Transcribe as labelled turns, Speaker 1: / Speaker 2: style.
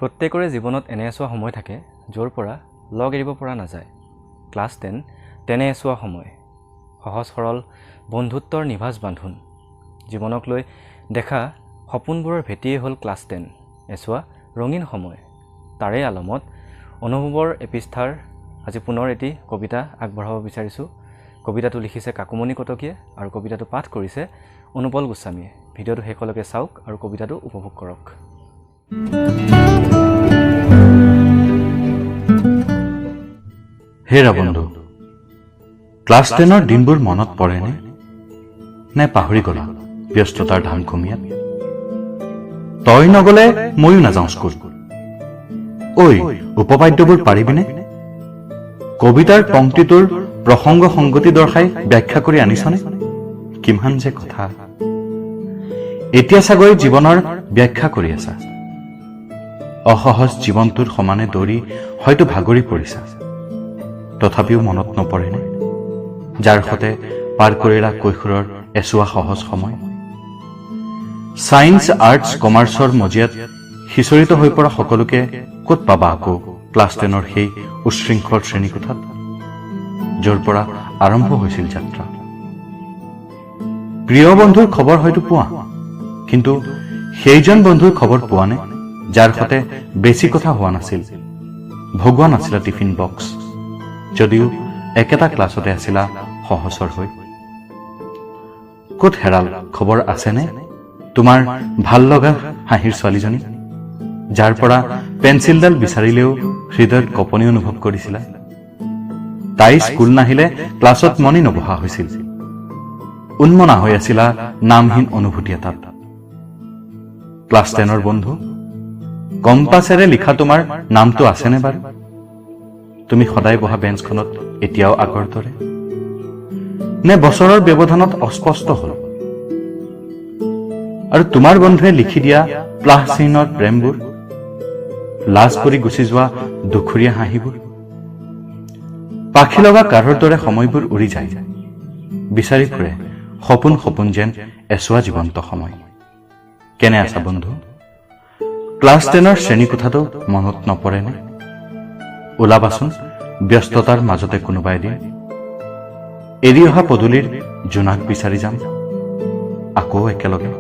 Speaker 1: প্ৰত্যেকৰে জীৱনত এনে এছোৱা সময় থাকে য'ৰ পৰা লগ এৰিব পৰা নাযায়। ক্লাছ 10 তেনে এছোৱা সময়। সহজ সৰল বন্ধুত্বৰ নিভাজ বান্ধোন। জীৱনক লৈ দেখা সপোনবোৰৰ ভেটিয়ে হ'ল ক্লাছ 10, এছোৱা ৰঙীন সময়। তাৰে আলমত অনুভৱৰ এপিষ্ঠাৰ আজি পুনৰ এটি কবিতা আগবঢ়াব বিচাৰিছোঁ। কবিতাটো লিখিছে কাকুমণি কটকীয়ে আৰু কবিতাটো পাঠ কৰিছে অনুপল গোস্বামীয়ে। ভিডিঅ'টো শেষলৈকে চাওক আৰু কবিতাটো উপভোগ কৰক।
Speaker 2: হেৰা বন্ধু, ক্লাছ 10ৰ দিনবোৰ মনত পৰেনে? নে পাহৰি গলা ব্যস্ততাৰ ধামখুমীয়াত? তই নগলে ময়ো নাযাওঁ স্কুল। ঐ, উপপাদ্যবোৰ পাৰিবিনে? কবিতাৰ পংক্তিটোৰ প্ৰসংগ সংগতি দৰ্শাই ব্যাখ্যা কৰি আনিছনে? কিমান যে কথা। এতিয়া চাগৈ জীৱনৰ ব্যাখ্যা কৰি আছা। অসহজ জীৱনটোৰ সমানে দৌৰি হয়তো ভাগৰি পৰিছা। তথাপিও মনত নপৰেনে যাৰ সতে পাৰ কৰিলা কৈশোৰৰ এছোৱা সহজ সময়? ছায়েন্স, আৰ্টছ, কমাৰ্চৰ মজিয়াত সিঁচৰিত হৈ পৰা সকলোকে ক'ত পাবা আকৌ ক্লাছ 10ৰ সেই উচ্ছৃংখল শ্ৰেণীকোঠাত, য'ৰ পৰা আৰম্ভ হৈছিল যাত্ৰা। প্ৰিয় বন্ধুৰ খবৰ হয়তো পোৱা, কিন্তু সেইজন বন্ধুৰ খবৰ পোৱা নে যাৰ সতে বেছি কথা হোৱা নাছিল, ভগোৱা নাছিলা টিফিন বক্স, যদিও একেটা ক্লাছতে আছিলা সহচৰ হৈ? ক'ত হেৰাল খবৰ আছেনে তোমাৰ ভাল লগা হাঁহিৰ ছোৱালীজনী, যাৰ পৰা পেঞ্চিলডাল বিচাৰিলেও হৃদয়ত কঁপনি অনুভৱ কৰিছিলা? তাই স্কুল নাহিলে ক্লাছত মনি নবহা হৈছিল। উন্মনা হৈ আছিলা নামহীন অনুভূতি এটাত। ক্লাছ 10ৰ বন্ধু, কম্পাছেৰে লিখা তোমাৰ নামটো আছেনে বাৰু? তুমি সদায় বহা বেঞ্চখনত এতিয়াও আগৰ দৰে, নে বছৰৰ ব্যৱধানত অস্পষ্ট হল? আৰু তোমাৰ বন্ধুৱে লিখি দিয়া প্লাহ চিহ্নৰ প্ৰেমবোৰ, লাজ পৰি গুচি যোৱা দুখৰীয়া হাঁহিবোৰ? পাখি লগা কাঢ়ৰ দৰে সময়বোৰ উৰি যায়, বিচাৰি ফুৰে সপোন সপোন যেন এছোৱা জীৱন্ত সময়। কেনে আছা বন্ধু? ক্লাছ 10ৰ শ্ৰেণীকোঠাটো মনত নপৰেনে? ওলাবাচোন ব্যস্ততাৰ মাজতে কোনোবা এদিন, এৰি অহা পদূলিৰ জোনাক বিচাৰি যাম আকৌ একেলগে।